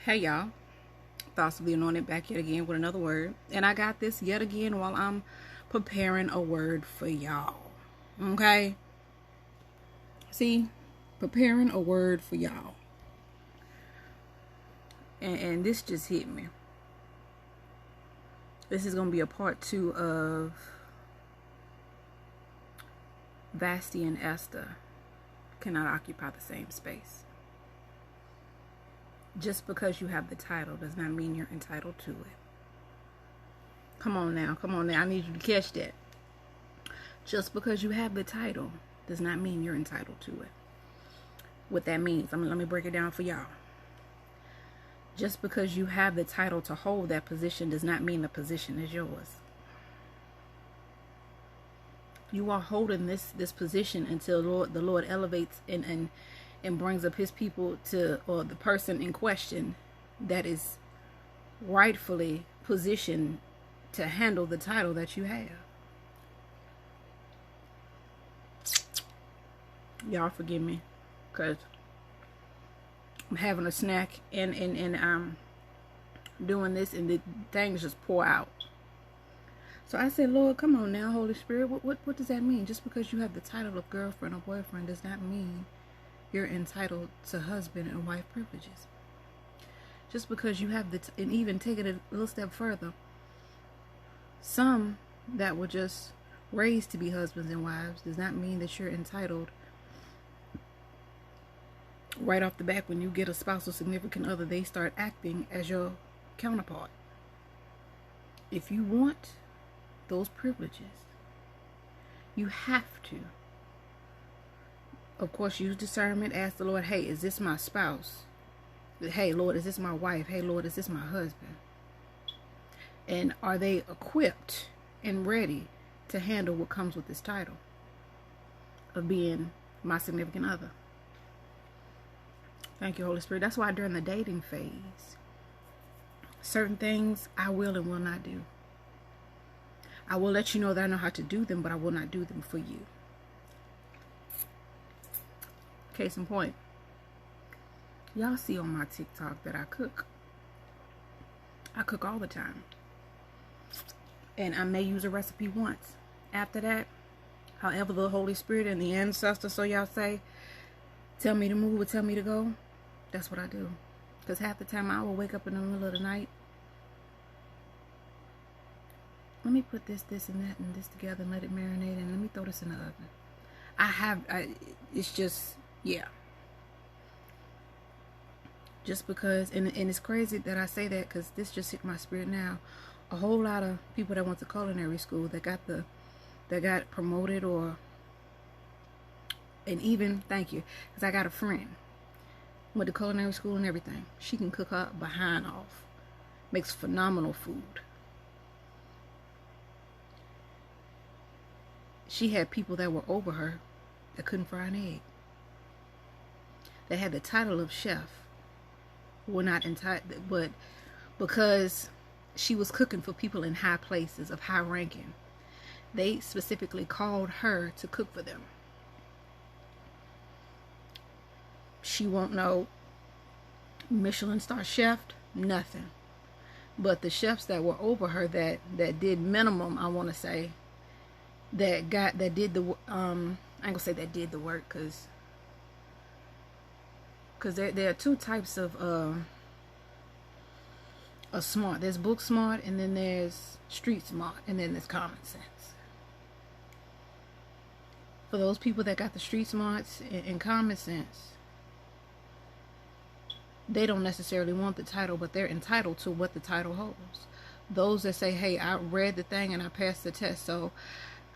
Hey y'all, thoughts of the anointed back yet again with another word. And I got this yet again while I'm preparing a word for y'all. Okay? See, preparing a word for y'all. And this just hit me. This is going to be a part 2 of Vashti and Esther cannot occupy the same space. Just because you have the title does not mean you're entitled to it. Come on now. I need you to catch that. Just because you have the title does not mean you're entitled to it. What that means, let me break it down for y'all. Just because you have the title to hold that position does not mean the position is yours. You are holding this position until the Lord elevates and brings up his people to, or the person in question that is rightfully positioned to handle the title that you have. Y'all forgive me, because I'm having a snack and I'm doing this and the things just pour out. So I said, Lord, come on now, Holy Spirit, what does that mean? Just because you have the title of girlfriend or boyfriend does not mean you're entitled to husband and wife privileges. Just because you have and even take it a little step further, some that were just raised to be husbands and wives does not mean that you're entitled right off the bat. When you get a spouse or significant other, they start acting as your counterpart. If you want those privileges, you have to, of course, use discernment. Ask the Lord, hey, is this my spouse? Hey, Lord, is this my wife? Hey, Lord, is this my husband? And are they equipped and ready to handle what comes with this title of being my significant other? Thank you, Holy Spirit. That's why during the dating phase, certain things I will and will not do. I will let you know that I know how to do them, but I will not do them for you. Case in point, y'all see on my TikTok that I cook. I cook all the time. And I may use a recipe once. After that, however the Holy Spirit and the ancestors, so y'all say, tell me to move or tell me to go, that's what I do. Because half the time I will wake up in the middle of the night. Let me put this and that and this together and let it marinate, and let me throw this in the oven. It's just, yeah. Just because, and it's crazy that I say that, because this just hit my spirit now. A whole lot of people that went to culinary school that got promoted, and even, thank you, because I got a friend went to culinary school and everything. She can cook her behind off, makes phenomenal food. She had people that were over her that couldn't fry an egg. They had the title of chef, were not entitled, but because she was cooking for people in high places of high ranking, they specifically called her to cook for them. She won't know Michelin star chef, nothing. But the chefs that were over her that did minimum, I want to say, that did the I ain't gonna say that did the work, because there are two types of smart. There's book smart, and then there's street smart, and then there's common sense. For those people that got the street smarts and common sense, they don't necessarily want the title, but they're entitled to what the title holds. Those that say, hey, I read the thing and I passed the test, so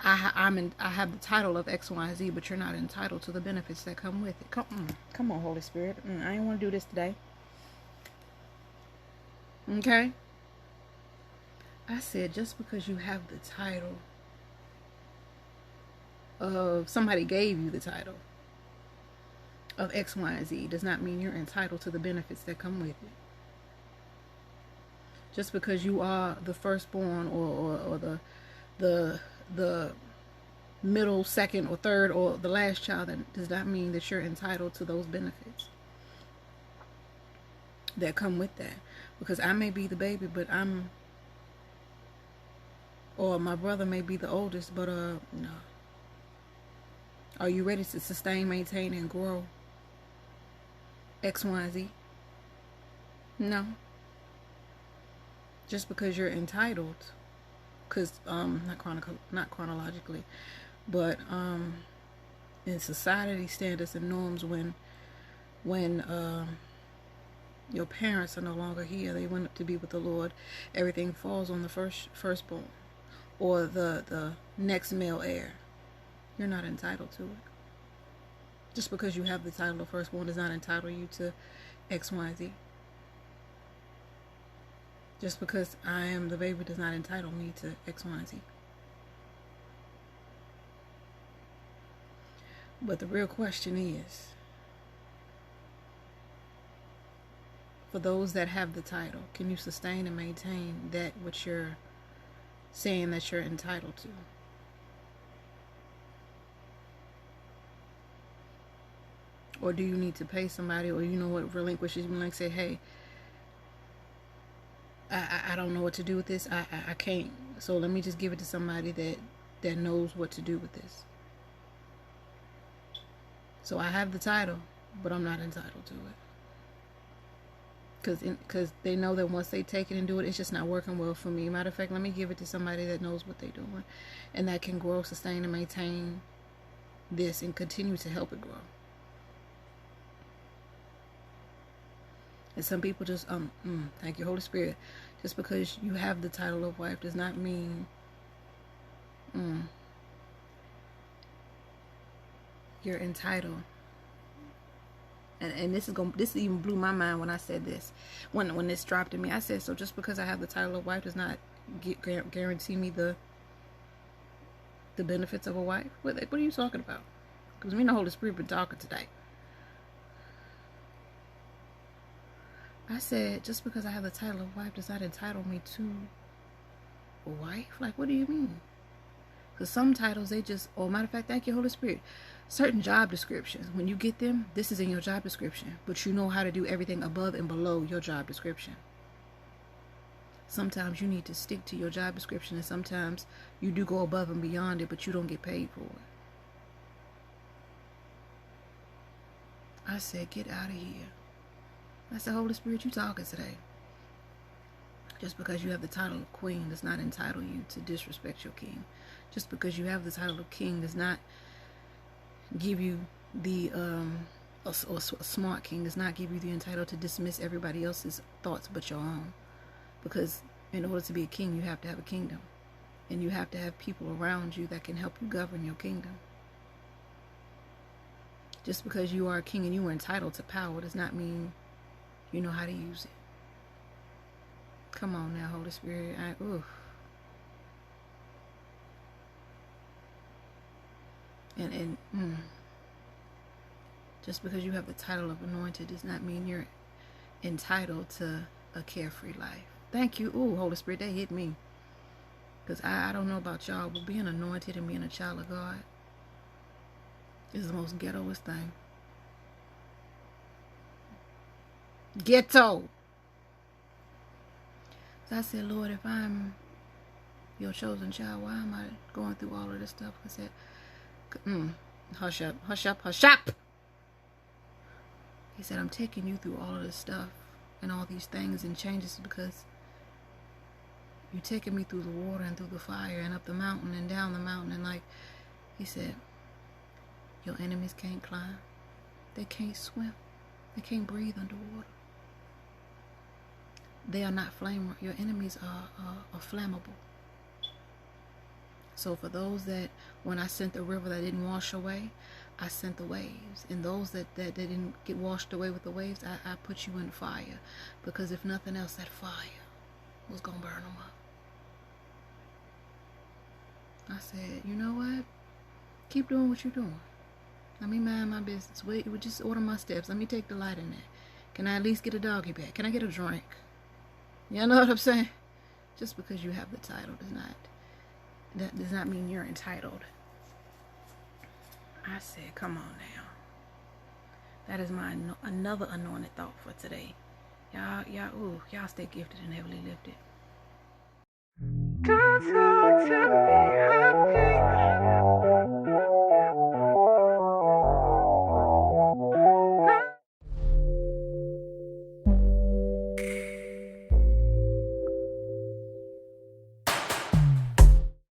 I have the title of X, Y, Z, but you're not entitled to the benefits that come with it. Come on, Holy Spirit. I ain't want to do this today. Okay? I said, just because you have the title of, somebody gave you the title of X, Y, and Z does not mean you're entitled to the benefits that come with it. Just because you are the firstborn or the middle, second, or third, or the last child, that does not mean that you're entitled to those benefits. that come with that. Because I may be the baby, but or my brother may be the oldest, but no. Are you ready to sustain, maintain, and grow X, Y, and Z? No. Just because you're entitled, because not chronologically, but in society standards and norms, when your parents are no longer here, they went up to be with the Lord, everything falls on the firstborn or the next male heir. You're not entitled to it. Just because you have the title of firstborn does not entitle you to X, Y, Z. Just because I am the baby does not entitle me to X, Y, Z. But the real question is, for those that have the title, can you sustain and maintain that which you're saying that you're entitled to? Or do you need to pay somebody, or you know what, relinquishes me, like say, hey, I don't know what to do with this. I can't. So let me just give it to somebody that knows what to do with this. So I have the title, but I'm not entitled to it. Because they know that once they take it and do it, it's just not working well for me. Matter of fact, let me give it to somebody that knows what they're doing and that can grow, sustain, and maintain this and continue to help it grow. And some people just, thank you, Holy Spirit. Just because you have the title of wife does not mean you're entitled. And this even blew my mind when I said this. When this dropped in me, I said, so just because I have the title of wife does not guarantee me the benefits of a wife? What are you talking about? Because me and the Holy Spirit been talking today. I said, just because I have the title of wife does not entitle me to a wife? Like, what do you mean? Because some titles, they just, matter of fact, thank you, Holy Spirit. Certain job descriptions, when you get them, this is in your job description. But you know how to do everything above and below your job description. Sometimes you need to stick to your job description, and sometimes you do go above and beyond it, but you don't get paid for it. I said, get out of here. I said, Holy Spirit, you talking today. Just because you have the title of queen does not entitle you to disrespect your king. Just because you have the title of king does not give you the, a smart king does not give you the entitled to dismiss everybody else's thoughts but your own. Because in order to be a king, you have to have a kingdom. And you have to have people around you that can help you govern your kingdom. Just because you are a king and you are entitled to power does not mean you know how to use it. Come on now, Holy Spirit. Just because you have the title of anointed does not mean you're entitled to a carefree life. Thank you. Ooh, Holy Spirit, that hit me. Because I don't know about y'all, but being anointed and being a child of God is the most ghettoest thing. Ghetto. So I said, Lord, if I'm your chosen child, why am I going through all of this stuff? I said, hush up, hush up, hush up. He said, I'm taking you through all of this stuff and all these things and changes because you're taking me through the water and through the fire and up the mountain and down the mountain. And like he said, your enemies can't climb. They can't swim. They can't breathe underwater. They are not flame. Your enemies are flammable. So for those that, when I sent the river that didn't wash away, I sent the waves. And those that didn't get washed away with the waves, I put you in fire. Because if nothing else, that fire was going to burn them up. I said, you know what? Keep doing what you're doing. Let me mind my business. Wait, just order my steps. Let me take the light in there. Can I at least get a doggy bag? Can I get a drink? You know what I'm saying? Just because you have the title that does not mean you're entitled. I said, come on now. That is my another anointed thought for today. Y'all stay gifted and heavily lifted. Don't talk to me.